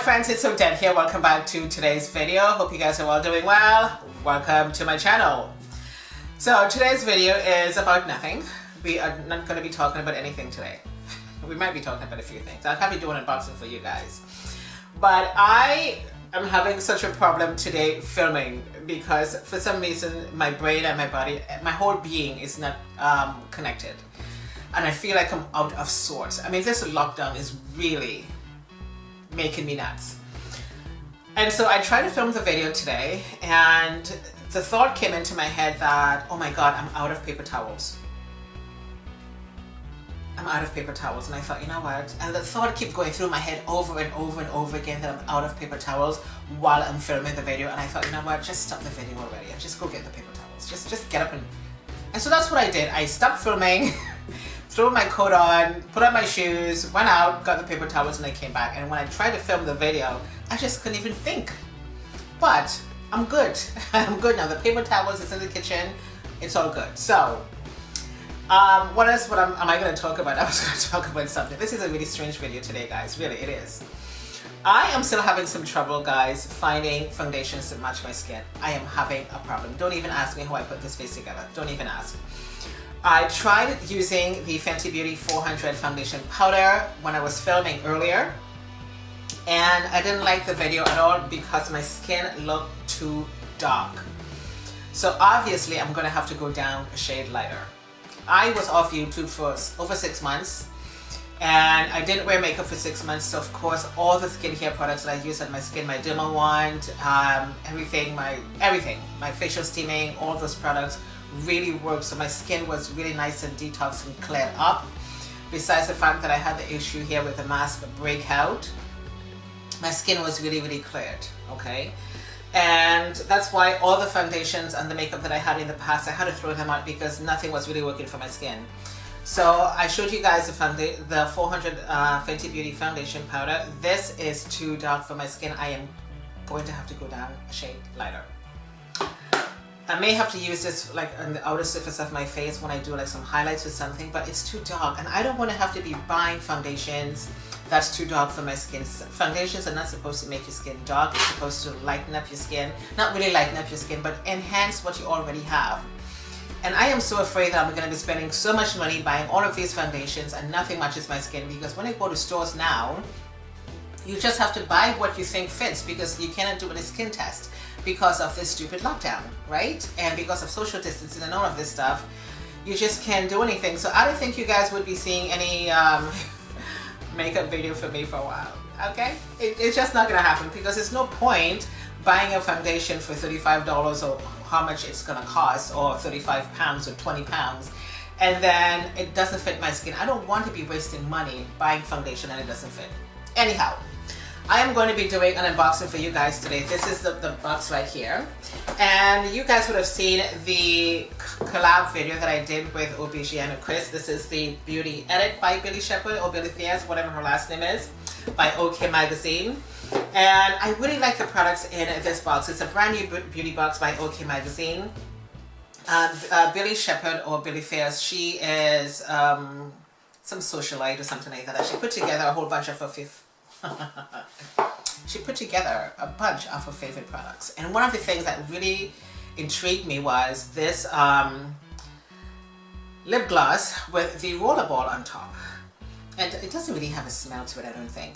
friends, it's so dead here. Welcome back to today's video. Hope you guys are all doing well. Welcome to my channel. So today's video is about nothing. We are not going to be talking about anything today. We might be talking about a few things. I'll probably do an unboxing for you guys. But I am having such a problem today filming because for some reason my brain and my body, my whole being is not connected. And I feel like I'm out of sorts. I mean, this lockdown is really making me nuts. And so I tried to film the video today and the thought came into my head that, oh my God, I'm out of paper towels. I'm out of paper towels. And I thought, you know what? And the thought kept going through my head over and over and over again that I'm out of paper towels while I'm filming the video. And I thought, you know what? Just stop the video already and just go get the paper towels. Just get up and so that's what I did. I stopped filming, threw my coat on, put on my shoes, went out, got the paper towels, and I came back. And when I tried to film the video, I just couldn't even think. But I'm good. I'm good now. The paper towels is in the kitchen. It's all good. So, what else am I going to talk about? I was going to talk about something. This is a really strange video today, guys. Really, it is. I am still having some trouble, guys, finding foundations that match my skin. I am having a problem. Don't even ask me how I put this face together. Don't even ask. I tried using the Fenty Beauty 400 foundation powder when I was filming earlier, and I didn't like the video at all because my skin looked too dark. So obviously I'm going to have to go down a shade lighter. I was off YouTube for over 6 months and I didn't wear makeup for 6 months, so of course all the skincare products that I use on my skin, my Derma Wand, everything, my facial steaming, all those products really worked, so my skin was really nice and detoxed and cleared up. Besides the fact that I had the issue here with the mask breakout, my skin was really cleared, okay? And that's why all the foundations and the makeup that I had in the past, I had to throw them out because nothing was really working for my skin. So I showed you guys the 400 Fenty Beauty foundation powder. This is too dark for my skin. I am going to have to go down a shade lighter. I may have to use this like on the outer surface of my face when I do like some highlights or something, but it's too dark and I don't want to have to be buying foundations that's too dark for my skin. Foundations are not supposed to make your skin dark. It's supposed to lighten up your skin. Not really lighten up your skin, but enhance what you already have. And I am so afraid that I'm going to be spending so much money buying all of these foundations and nothing matches my skin, because when I go to stores now, you just have to buy what you think fits because you cannot do a skin test because of this stupid lockdown, right? And because of social distancing and all of this stuff, you just can't do anything. So I don't think you guys would be seeing any makeup video for me for a while, okay? It's just not gonna happen because there's no point buying a foundation for $35 or how much it's gonna cost, or 35 pounds or 20 pounds, and then it doesn't fit my skin. I don't want to be wasting money buying foundation and it doesn't fit. Anyhow, I am going to be doing an unboxing for you guys today. This is the box right here. And you guys would have seen the collab video that I did with Obesiano Chris. This is the Beauty Edit by Billy Shepherd, or Billy Theas, whatever her last name is, by OK Magazine. And I really like the products in this box. It's a brand new beauty box by OK Magazine. Billy Shepherd, or Billy Theas, she is some socialite or something like that. She put together a whole bunch of her she put together a bunch of her favorite products, and one of the things that really intrigued me was this lip gloss with the rollerball on top, and it doesn't really have a smell to it, I don't think.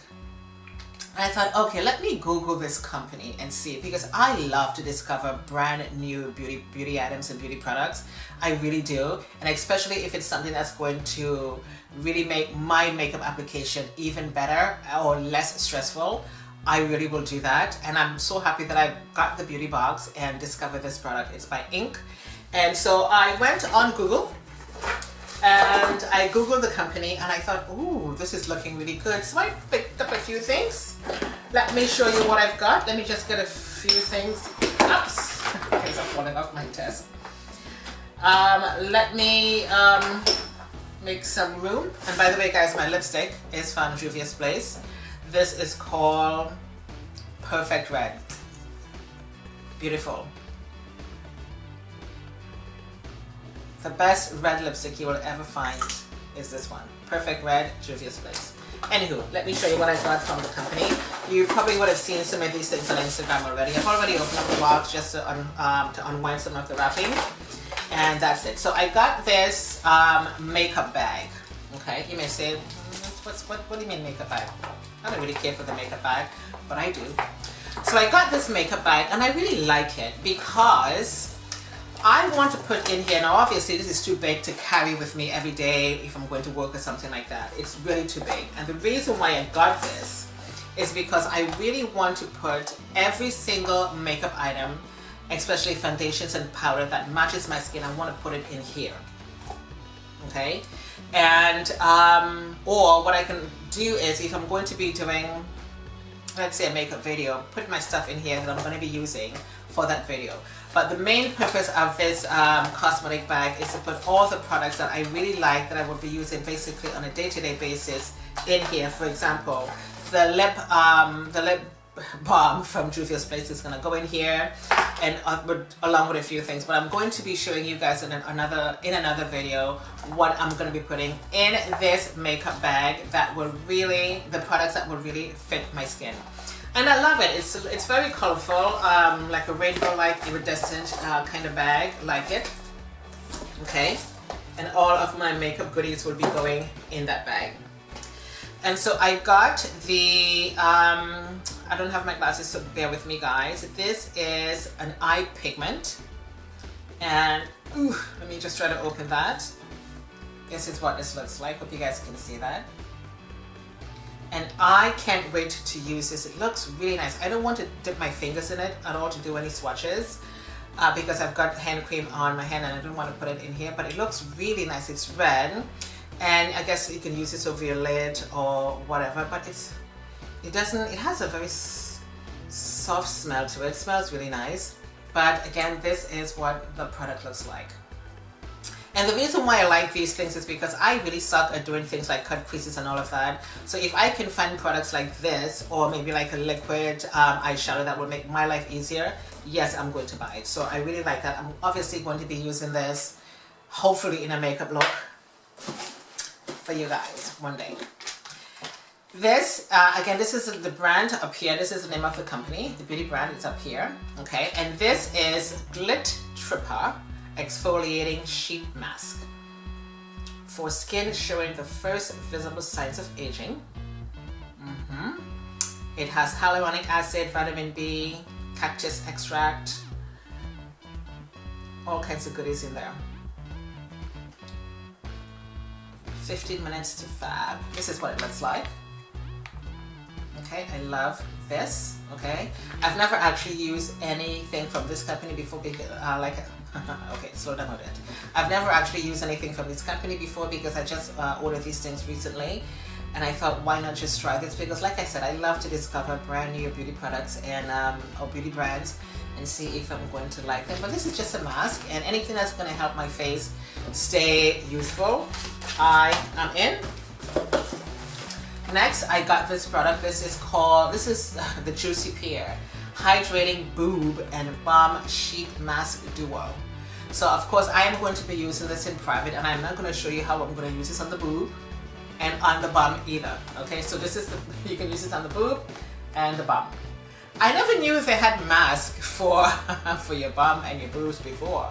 And I thought, okay, let me Google this company and see, because I love to discover brand new beauty items and beauty products. I really do, and especially if it's something that's going to really make my makeup application even better or less stressful, I really will do that. And I'm so happy that I got the beauty box and discovered this product. It's by Inc. And so I went on Google and I Googled the company and I thought, ooh, this is looking really good. So I picked up a few things. Let me show you what I've got. Let me just get a few things. Oops, things are falling off my desk. Let me make some room. And by the way, guys, my lipstick is from Juvia's Place. This is called Perfect Red. Beautiful. The best red lipstick you will ever find is this one. Perfect Red, Juvia's Place. Anywho, let me show you what I got from the company. You probably would have seen some of these things on Instagram already. I've already opened up the box just to unwind some of the wrapping. And that's it. So I got this makeup bag. Okay, you may say, what do you mean makeup bag? I don't really care for the makeup bag, but I do. So I got this makeup bag and I really like it because I want to put in here, now obviously this is too big to carry with me every day if I'm going to work or something like that. It's really too big. And the reason why I got this is because I really want to put every single makeup item, especially foundations and powder that matches my skin, I want to put it in here. Okay? And, or what I can do is if I'm going to be doing, let's say a makeup video, put my stuff in here that I'm going to be using for that video. But the main purpose of this cosmetic bag is to put all the products that I really like that I will be using basically on a day-to-day basis in here. For example, the lip balm from Juvia's Place is going to go in here, and along with a few things. But I'm going to be showing you guys in another video what I'm going to be putting in this makeup bag that will really, the products that will really fit my skin. And I love it. It's very colorful, like a rainbow-like iridescent kind of bag, like it. Okay, and all of my makeup goodies will be going in that bag. And so I got the, I don't have my glasses, so bear with me guys. This is an eye pigment. And, ooh, let me just try to open that. This is what this looks like. Hope you guys can see that. And I can't wait to use this. It looks really nice. I don't want to dip my fingers in it at all to do any swatches because I've got hand cream on my hand and I don't want to put it in here, but it looks really nice. It's red. And I guess you can use this over your lid or whatever, but it has a very soft smell to it. It smells really nice. But again, this is what the product looks like. And the reason why I like these things is because I really suck at doing things like cut creases and all of that. So if I can find products like this, or maybe like a liquid eyeshadow that will make my life easier, yes, I'm going to buy it. So I really like that. I'm obviously going to be using this, hopefully in a makeup look, for you guys one day. This, again, this is the brand up here. This is the name of the company. The beauty brand is up here. Okay, and this is Glit Tripper Exfoliating Sheet Mask for skin showing the first visible signs of aging. It has hyaluronic acid, vitamin B, cactus extract, all kinds of goodies in there. 15 minutes to fab. This is what it looks like. Okay, I love this. Okay, I've never actually used anything from this company before because okay, slow down a bit. I've never actually used anything from this company before because I just ordered these things recently, and I thought, why not just try this? Because like I said, I love to discover brand new beauty products and or beauty brands and see if I'm going to like them. But this is just a mask, and anything that's going to help my face stay youthful, I am in. Next, I got this product. This is the Juicy Pear Hydrating Boob and Balm Sheet Mask Duo. So of course I am going to be using this in private, and I'm not going to show you how I'm going to use this on the boob and on the bum either. Okay, so this is you can use it on the boob and the bum. I never knew they had masks for for your bum and your boobs before.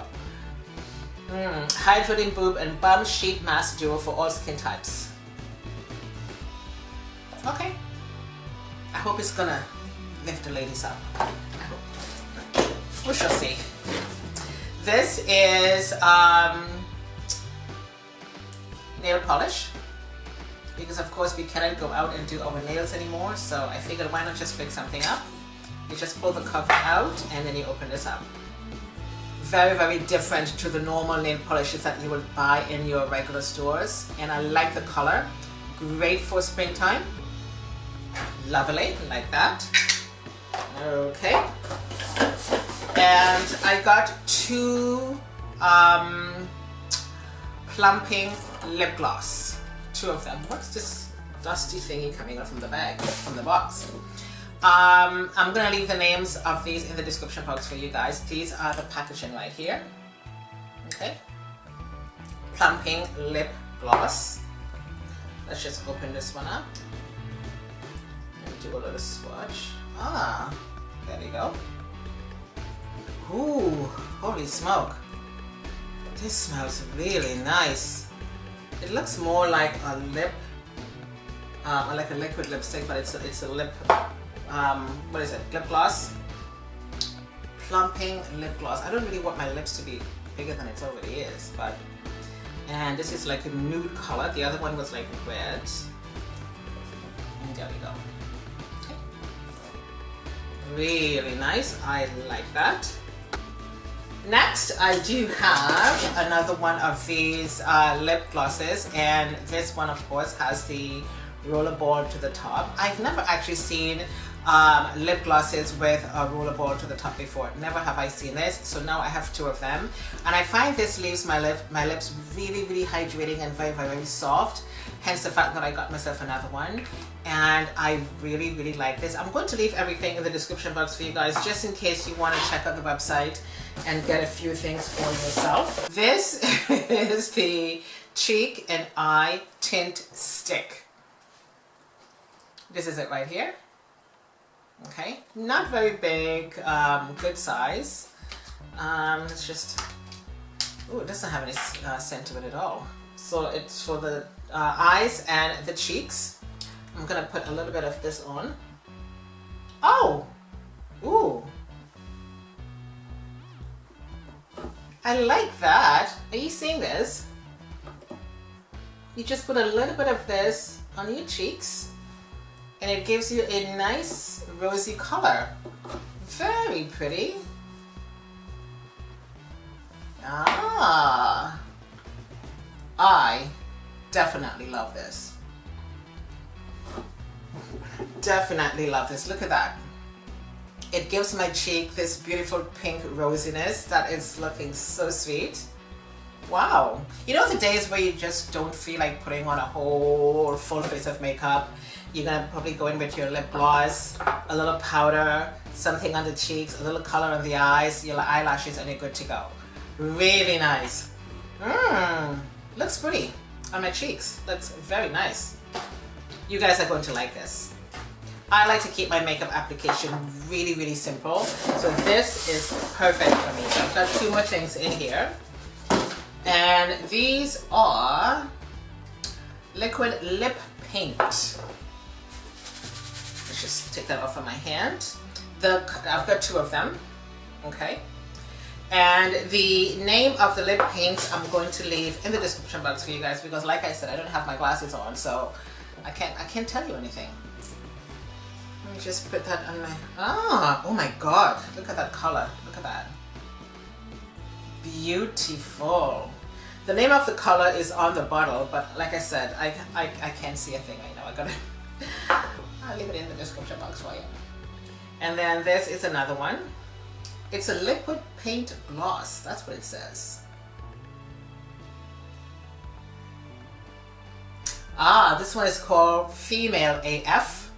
Hydrating Boob and Balm Sheet Mask Duo for all skin types. Okay, I hope it's gonna lift the ladies up. I hope. We shall see. This is nail polish, because of course we cannot go out and do our nails anymore, so I figured why not just pick something up. You just pull the cover out and then you open this up. Very, very different to the normal nail polishes that you will buy in your regular stores, and I like the color. Great for springtime. Lovely, like that. Okay. And I got two Plumping lip gloss. Two of them. What's this dusty thingy coming out from the bag, from the box? I'm gonna leave the names of these in the description box for you guys. These are the packaging right here. Okay. Plumping lip gloss. Let's just open this one up. do a little swatch. Ah, there we go. Ooh, holy smoke. This smells really nice. It looks more like a lip, like a liquid lipstick, but it's a lip, what is it, lip gloss? Plumping lip gloss. I don't really want my lips to be bigger than it already is, but, and this is like a nude color. The other one was like red. And there we go. Okay. Really nice. I like that. Next, I do have another one of these lip glosses, and this one, of course, has the rollerball to the top. I've never actually seen lip glosses with a rollerball to the top before. Never have I seen this, so now I have two of them, and I find this leaves my lips really, really hydrating and very, very soft. Hence the fact that I got myself another one, and I really, really like this. I'm going to leave everything in the description box for you guys, just in case you want to check out the website and get a few things for yourself. This is the Cheek and Eye Tint Stick. This is it right here. Okay, not very big, good size. It's just, ooh, it doesn't have any scent to it at all. So it's for the eyes and the cheeks. I'm gonna put a little bit of this on. Oh, ooh. I like that. Are you seeing this? You just put a little bit of this on your cheeks, and it gives you a nice rosy color. Very pretty. Ah, I definitely love this. Definitely love this. Look at that. It gives my cheek this beautiful pink rosiness that is looking so sweet. Wow. You know the days where you just don't feel like putting on a whole full face of makeup? You're gonna probably go in with your lip gloss, a little powder, something on the cheeks, a little color on the eyes, your eyelashes, and you're good to go. Really nice. Looks pretty on my cheeks. Looks very nice. You guys are going to like this. I like to keep my makeup application really, really simple. So this is perfect for me. So I've got two more things in here. And these are liquid lip paint. Let's just take that off of my hand. I've got two of them, okay? And the name of the lip paints I'm going to leave in the description box for you guys, because like I said, I don't have my glasses on, so I can't tell you anything. Let me just put that on my, oh my God, look at that color, look at that. Beautiful. The name of the color is on the bottle, but like I said, I can't see a thing right now. I'll leave it in the description box for you. And then this is another one. It's a liquid paint gloss. That's what it says. This one is called Female AF.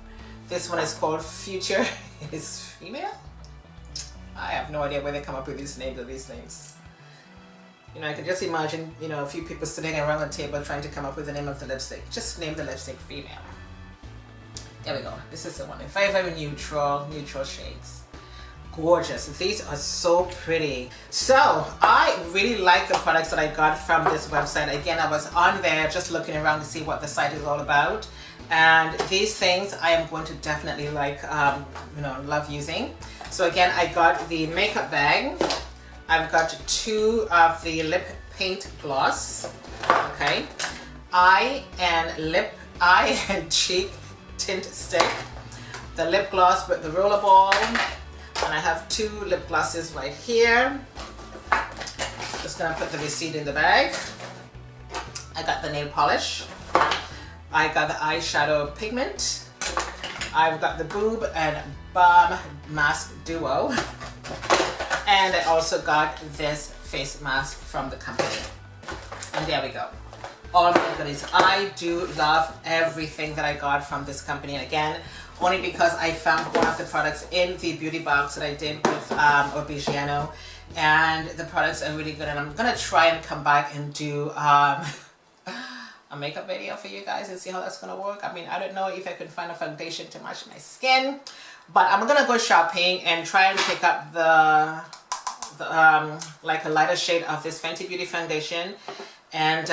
This one is called Future is Female. I have no idea where they come up with these names of these things. You know, I can just imagine, you know, a few people sitting around the table trying to come up with the name of the lipstick. Just name the lipstick Female. There we go. This is the one. Very, very neutral shades. Gorgeous. These are so pretty. So I really like the products that I got from this website. Again, I was on there just looking around to see what the site is all about. And these things I am going to definitely like, you know, love using. So again, I got the makeup bag. I've got two of the lip paint gloss. Okay. Eye and cheek tint stick. The lip gloss with the rollerball. And I have two lip glosses right here. Just gonna put the receipt in the bag. I got the nail polish. I got the eyeshadow pigment. I've got the Boob and Balm Mask Duo. And I also got this face mask from the company. And there we go. All my goodies. I do love everything that I got from this company. And again, only because I found one of the products in the beauty box that I did with Orbigiano, and the products are really good, and I'm gonna try and come back and do a makeup video for you guys and see how that's gonna work. I mean, I don't know if I can find a foundation to match my skin, but I'm gonna go shopping and try and pick up the like a lighter shade of this Fenty Beauty foundation and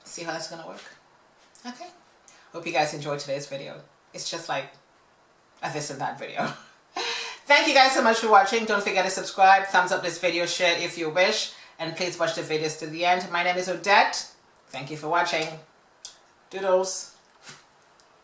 see how that's gonna work. Okay, hope you guys enjoyed today's video. It's just like a this and that video. Thank you guys so much for watching. Don't forget to subscribe, thumbs up this video, share it if you wish, and please watch the videos to the end. My name is Odette. Thank you for watching. Doodles.